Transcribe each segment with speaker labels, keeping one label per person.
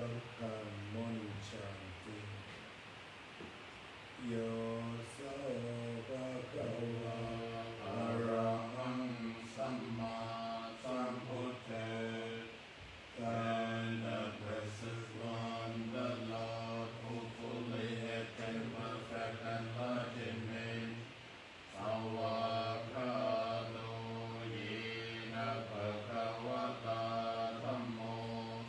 Speaker 1: Pakamun Chanti Yo So Bhagava Arahang Samma Sambuddhassa and the precious one, the Lord who fully attained perfect enlightenment, Sawakano Yena Bhagavata Dhammo,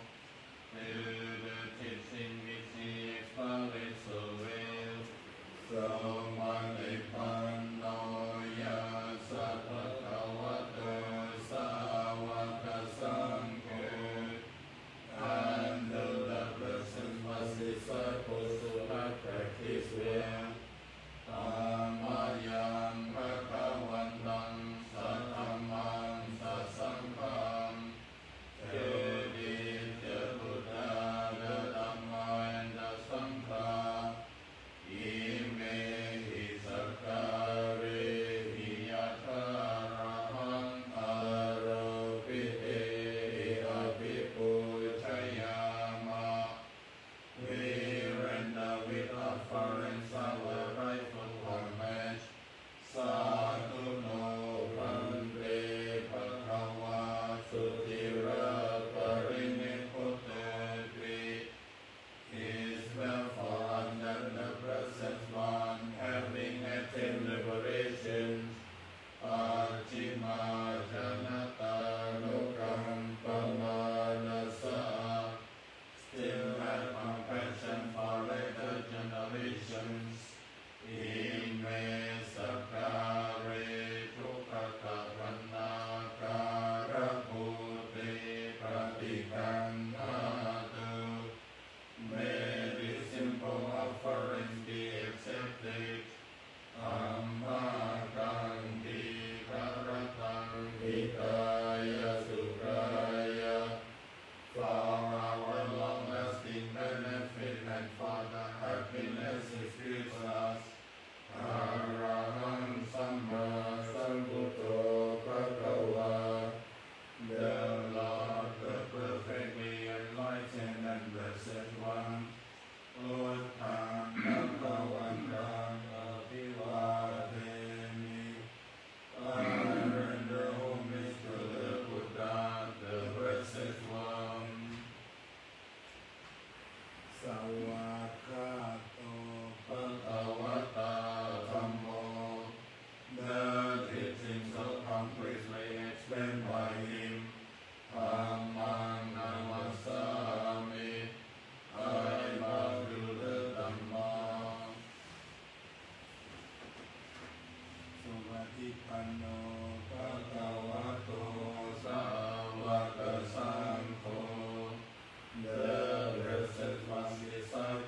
Speaker 1: through the teaching which he expounded so well, so Manipanno Yasa Bhagavato Savaka Sangha, and the persons must disciples who have practiced well, Amayam Bhagavantam Satamam Sasangham, the Buddha, the Dhamma, and the Sangha, Ime hi sakare hi yataraham aropihe abhipuchayama. We render with offerings our rightful homage. Sadhu no Bhante Bhagava Sudhira Pariniputadvi is therefore under the present one, having attained liberation, Ajima Janata Lokam Pamanasa, still have compassion for later generations. Ime Sakare Tukakavanakara Bhuti Pratikannadu. May the simple offerings be accepted. Ammakanti Karatang Hitaya Sukraya, for our long-lasting benefit and for the happiness it gives us. Araham Samma Sambuddho Bhagava, the Lord, the perfectly enlightened and blessed one, Uttam Bhagavantam Abhivademi. I render homage to the Buddha, the blessed one. Sawakato Bhagavata Dhammo, the teachings so completely explained by him. Dhammang Namasami, I bow to the Dhamma. Suvatipanno Bhagavato Savaka Sangho, the blessed one disciple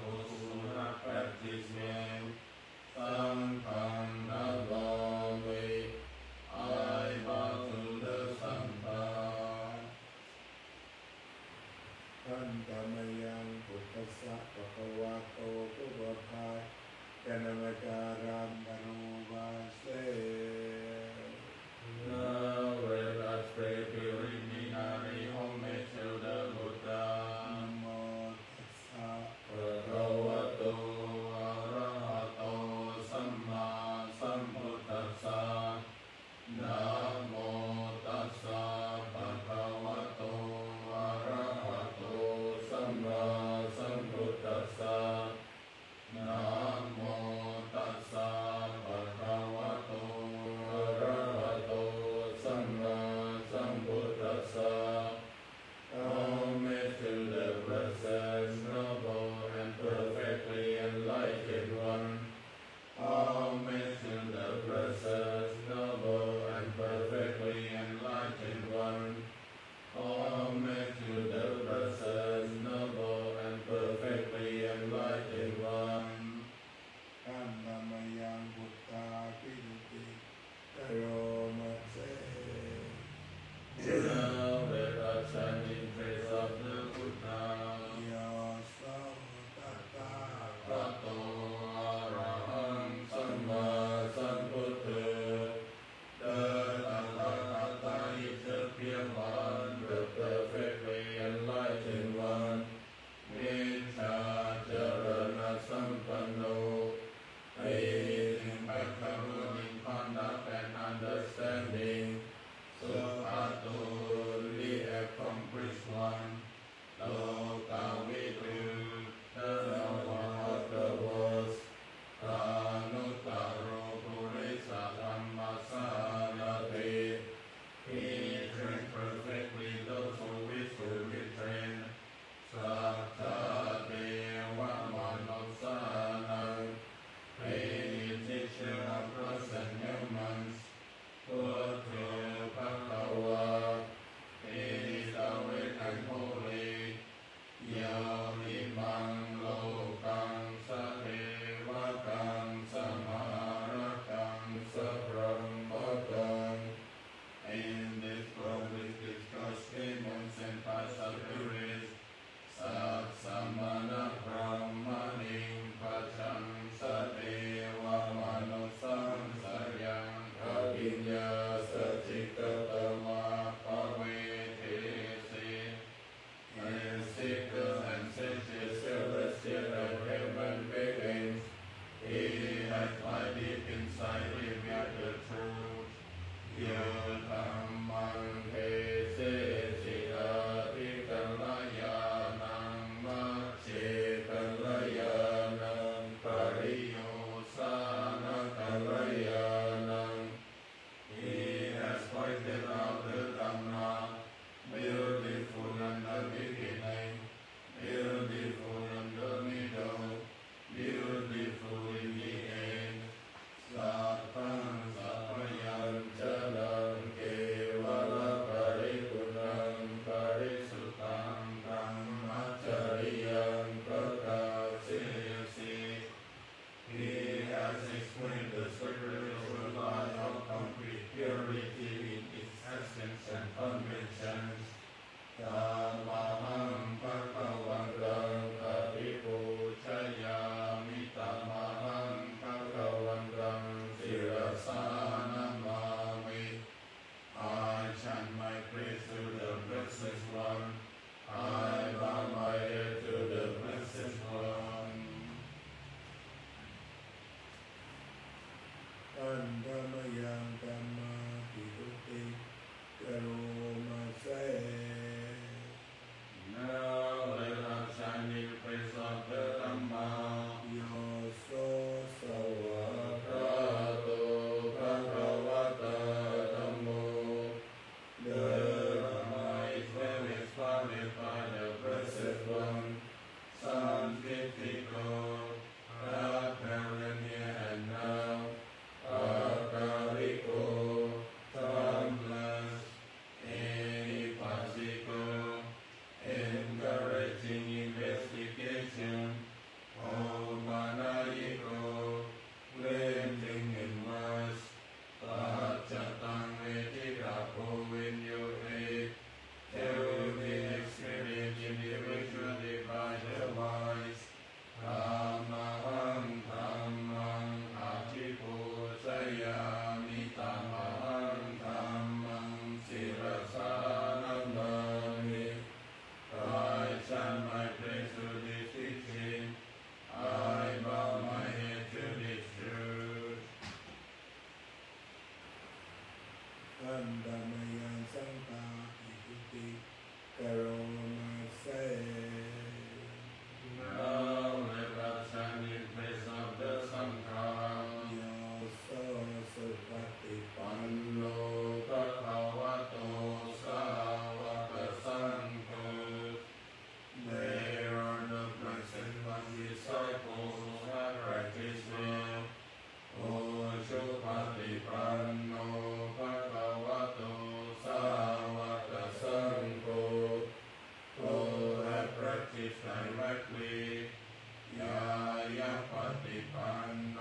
Speaker 1: ปฏิปันโน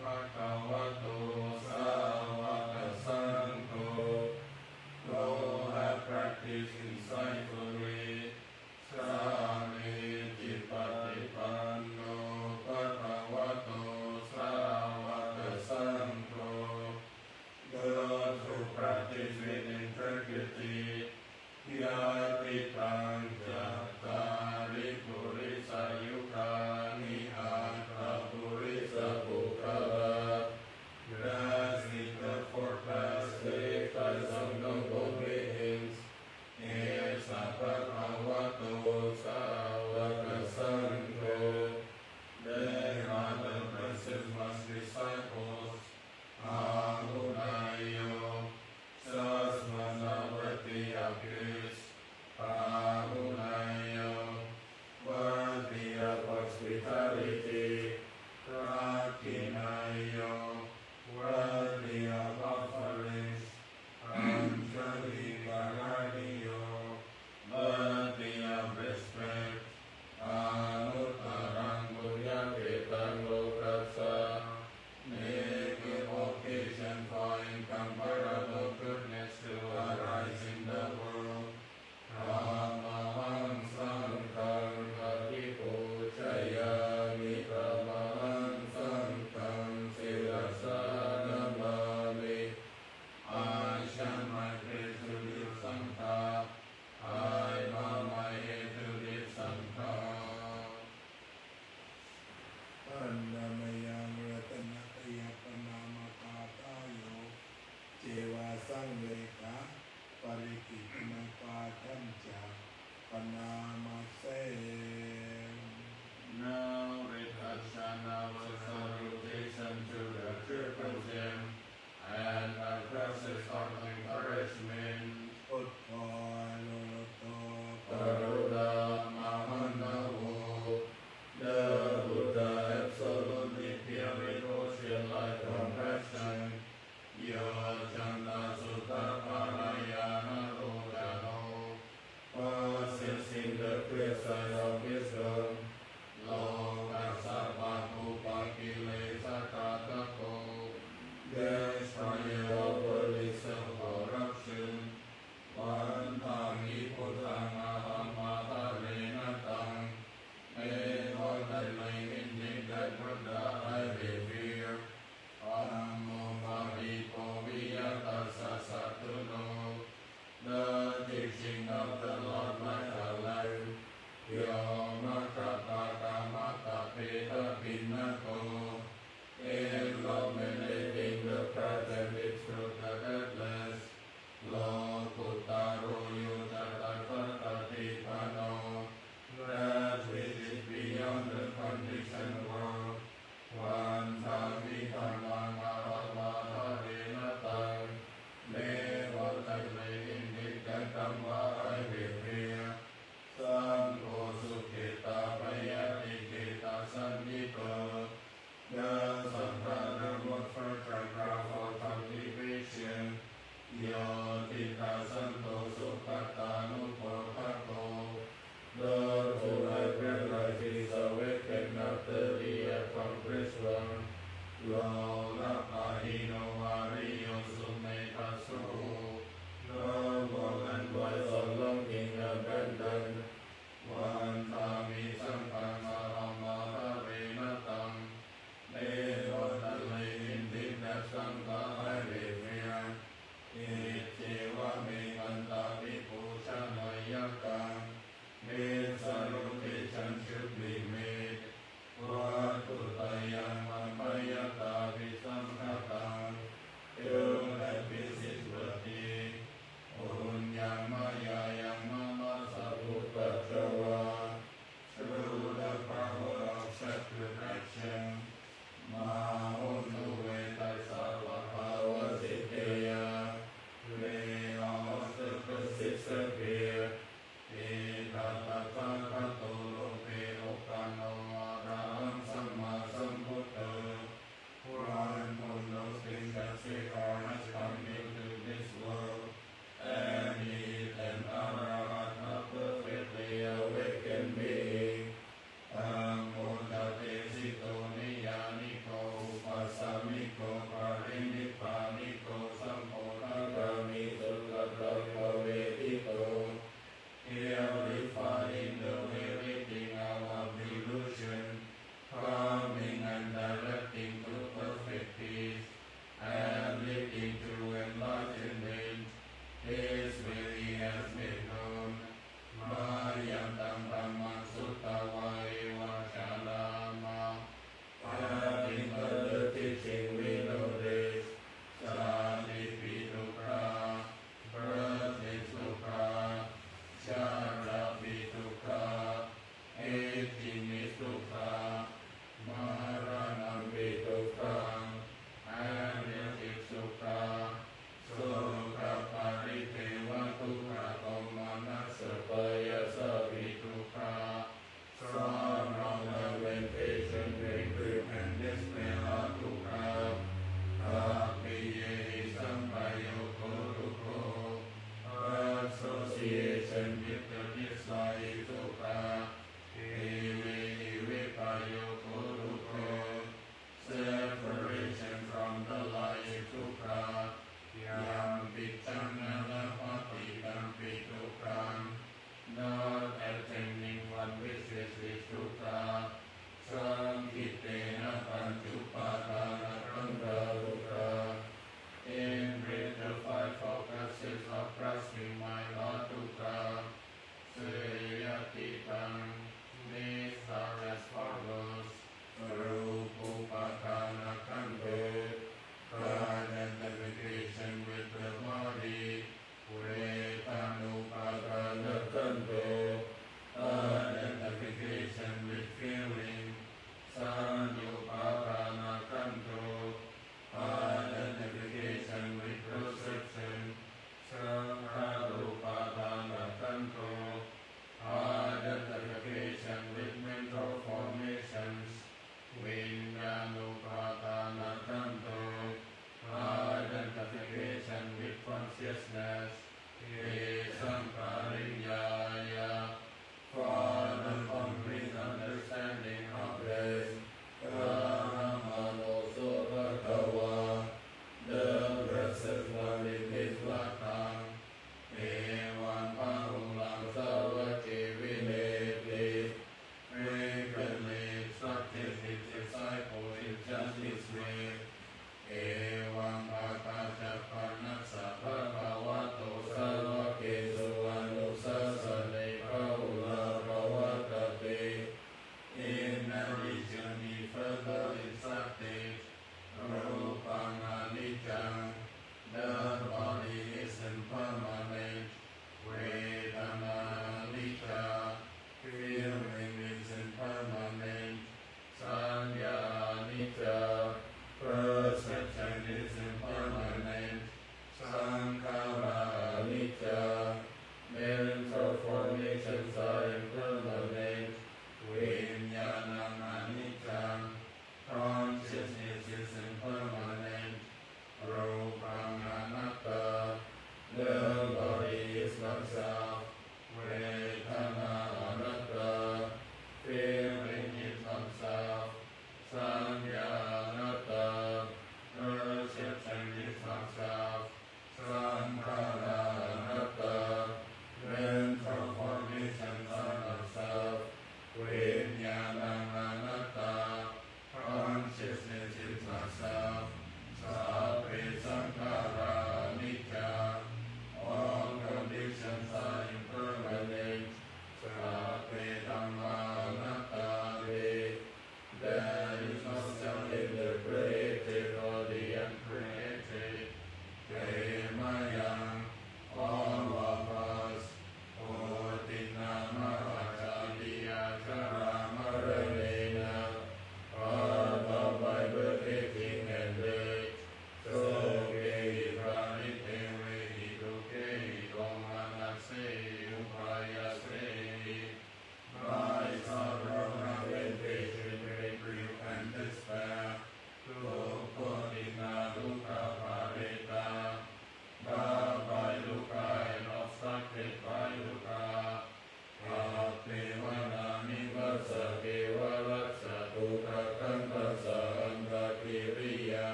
Speaker 1: ภะคะวะโตสาวกสังโฆ All have practiced insightfully. Sami Jipatipanno Bhagavato Savaka Sangho. Those who practice with integrity, Yati Tanja Tari Purisa Yukani Atra Purisa Bukala. Grazie for plastic as of noble beings. Esa Bhagavato Savaka Sangho. They are the blessed one's disciples. Ahunayo Sasmanavati Akis. Ahunayo worthy of hospitality. Rakinayo worthy of offerings. Anjali Garadiyo worthy of respect. Anuttarang Buddhaketan Lokasa. Make occasion for incomparable goodness to arise in the world. Ramahang Sankang Haripuchayami Ramahang Sankang Silasanamami. I shall my praise to the Sankha. I bow my head to the Sankha.
Speaker 2: อันนามายังรัตนตยปนามกาตาโยเจวาสังเลกะปริกิตนาปาทัญจาปนามาเส
Speaker 1: Now Rithashana was salutation to the triple gem and a process of encouragement.
Speaker 2: อุตตรโลโต
Speaker 1: Karuda Mahanavo. The Buddha absolutely pure with ocean-like compassion. Yojana Sutta Parayana Rojano. Possessing the clear sight of wisdom. Lokasarvapupakilesa Katako. Destroyer of worldly self-corruption. Vantangi Puttangaham Matarenatang. May all that may indicate that Buddha I revere. Ammo Maripo Viyatasa Satuno. The teaching of the Lord like a life. Yoma Kapaka Mata Peta Pinnako. Illuminating the path and its truth the deathless. Lo Puttaro Yutatati Pano. That which is beyond the conditioned world. Vantavitanangaravadarinatang. Devatakle indikatamva I revere. Sangho Sukhita Payati Kita Sangita. The Sangha was first paragraph of cultivation. Yotita Santo Sukhata Nupokako. Those who have realized is awakened after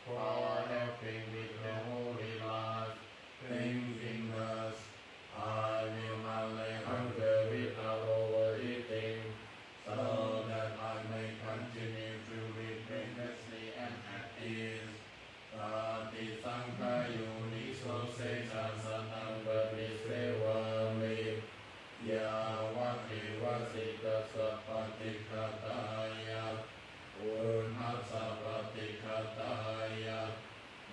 Speaker 1: for helping with the holy life. Thinking thus, I will not let hunger without overeating, so that I may continue to live blamelessly and at ease. ปฏิสังขารโยนิโสเสชาสนังปฏิเสวามิยาวะเทวะสิกสัพปฏิฆาตายะอุณหัสสะปฏิฆาตายะ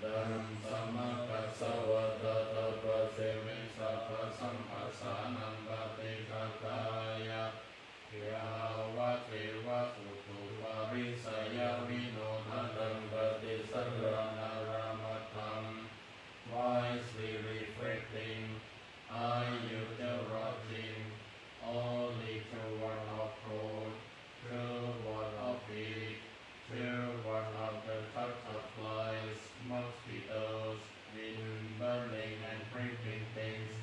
Speaker 1: ดังสมะกัสสะวะตะตะปะเสวิสัพพะสัมปัสสานังปฏิฆาตายะยาวะเทวะอุตุปาริสยาวิโนทัตังปฏิสังฆนารามตัง wisely reflecting, I use the rotting, only to one of cold, to one of heat, to one of the touch of flies, mosquitoes, wind, burning and creeping things,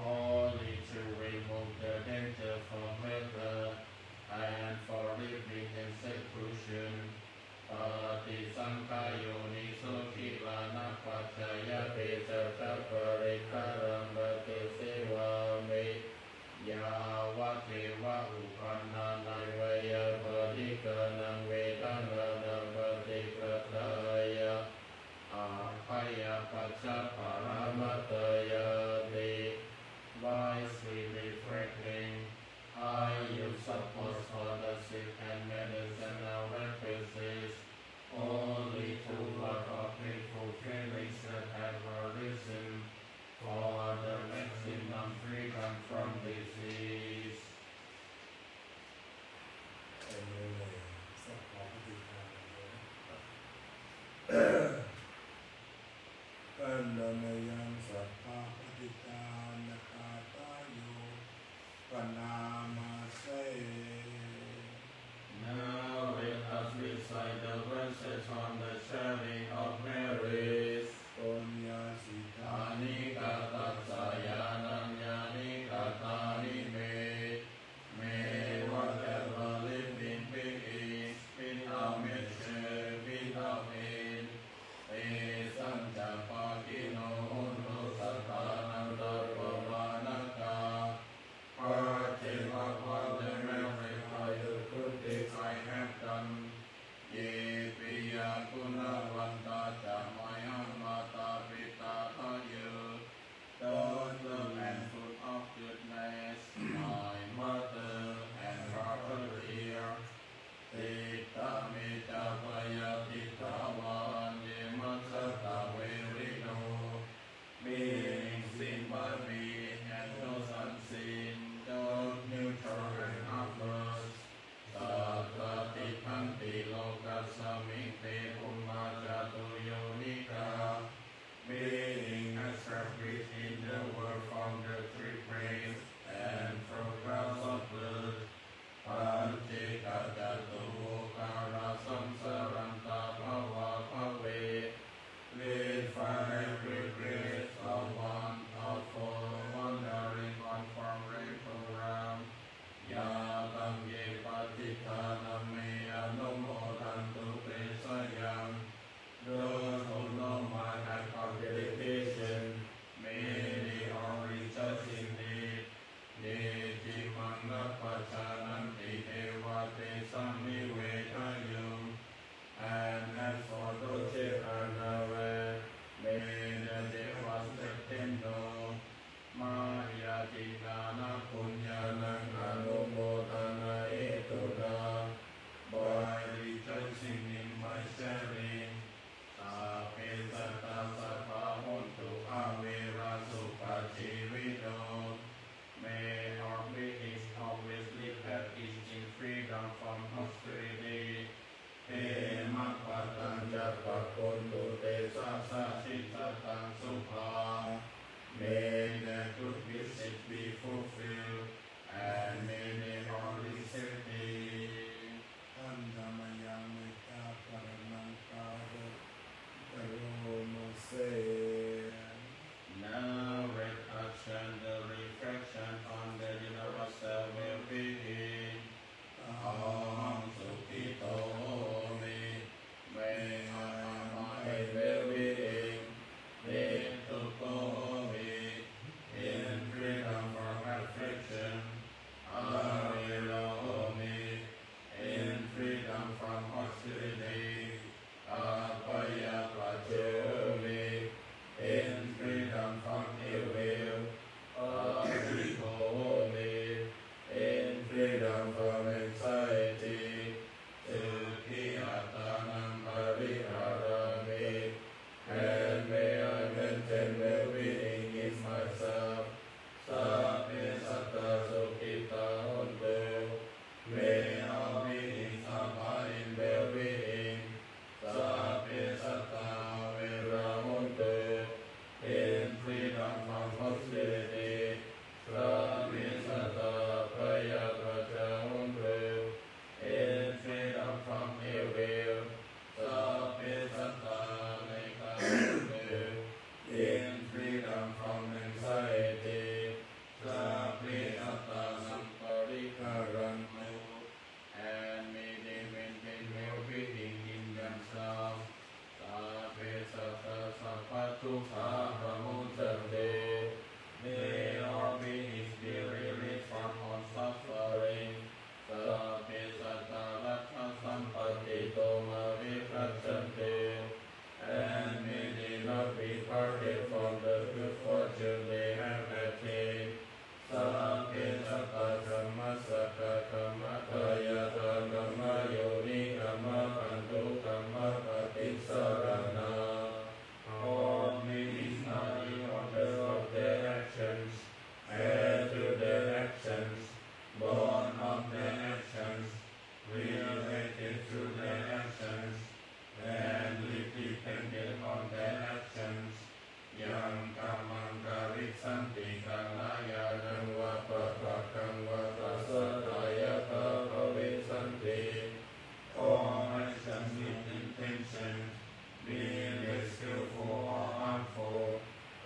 Speaker 1: only to remove the danger from weather and for living in seclusion. ปฏิสังขารโยนิโสทิลานะปัจจยเปจะจะปริคารังปฏิเสวามิยาวะเทวะอุปันนานังเวยปฏิกานังเวทังนังปฏิกาตายะอาภัยปัจจปารามัตยาติ wisely reflecting, I use support for the sick and medicinal purposes, only to ward off hateful feelings that have arisen, for the maximum freedom from disease.
Speaker 2: เป็นเลยสัพพะปฏิฆาปันดมยังสัพพะปฏิฆานะคาตาโยปนามาเส
Speaker 1: Now let us recite the verses on the sharing of Marys.
Speaker 2: ปุญญาสิทา
Speaker 1: Ani kata sayananyani kata me whatever living being is without measure, without end. Sanja pakino uno satanam dharmavanaka. Purchase of all the merit by the good deeds I have done. Ye piya gunavanta jamaya mata pita tayo. Daughter and fruit of goodness, my mother and father dear. Tita mita vaya tita van ye matsata verino. Being seen by me and those unseen, those neutral and harmless. Sattva Panti Lokasamite Pumajatu Yonika, being established in the world from the three planes and from wells of blood. Panchikajatu Vokara Samsaranta Bhava Bhave, led for every grace of one, of four, wandering on from rank to realm. Yatam ye patitanam me anumodantu te sayam. Those who know my act of dedication, may they all rejoice in it. Ye jivanga pachananti devate samnivedayum. And as for those who are unaware, may the devas let them know. Maya Jidana Punyana Anumodana Etuna, by rejoicing in my sharing, Sapesata Sapahontu Avera Supachivino, may our beings always live at ease in freedom from austerity. Te Makpatanja Pakuntu Te Sasa Sitatan Supha. May the good wishes be fulfilled, and may they all receive thee.
Speaker 2: ท่านธรรมยังเมตตาปรมังกาโรกโรโมเส
Speaker 1: Now let us share the reflection on the universal well-being. Aham Sukhito Me. May I abide ทุกขาปะมุจเต May all beings be released from all suffering. Sape satta rakkha sampatito ma vipracchante. And may they not be parted from the good fortune they have attained. Sape satta kamma sakka kamma kaya kamma yoni kamma pantu kamma patisarana. All beings are the author of their actions, heir to their actions, born of their actions, related to their actions, and live dependent on their actions. Yang kamang karitsanti kalaya nangwa papakangwa pasataya kapavisanti. All actions with intention, being they skillful or harmful,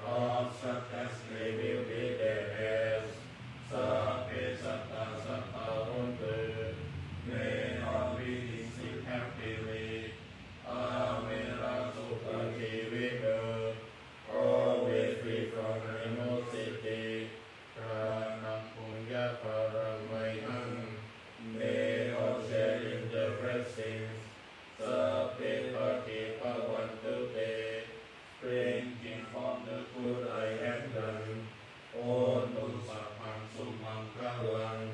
Speaker 1: all such as they will be their heirs. Sape satta satta hontu. May all beings live happily. Amera sukha jivika. Always free from animosity. Pranam punya paramayam. May all share in the blessings. Sape pati pavantu te. Springing from the good I have done. Ondu saphang sumangkalang.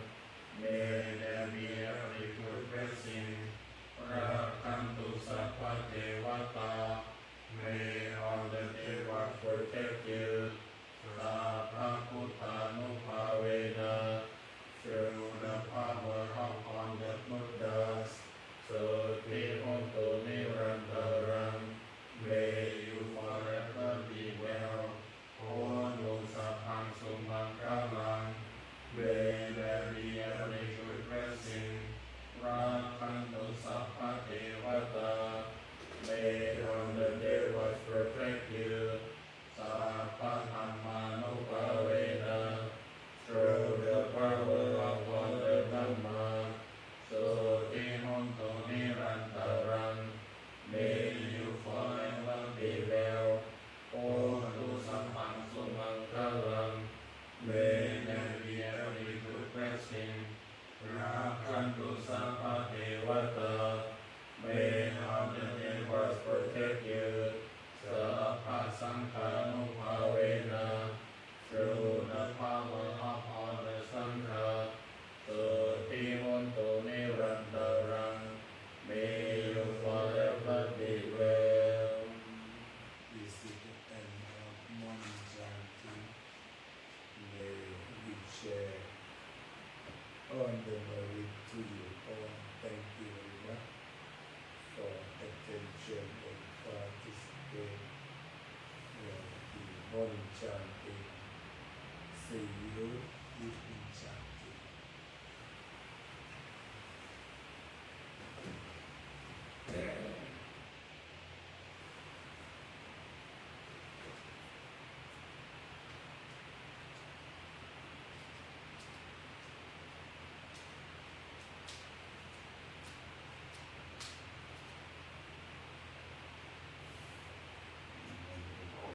Speaker 1: May there be every good blessing. Rakhantu sappa devata. May all the devas protect you. Sappa Buddhanupavena. Through the power of all the Buddhas. Soti hontu nirantaram. May you forever be well. Ondu saphang sumangkalang. May there be every good blessing. Rakhantu sappa devata. May all the devas protect you. Sappa dhammanupavena. Through the power of all the Dhamma. Soti hontu nirantaram. May you forever be well. Ondu saphang sumangkalang. May there be every good blessing. Rakhantu sappa devata. May all the devas protect you. Sappa sankhanupavena. Through the power of all the Sangha. Soti hontu nirantaram. May you forever be well.
Speaker 2: This is the end of morning chanting. May we share all the merit to you all. Thank you very much for attention and participate in the morning chanting. See you evening chanting.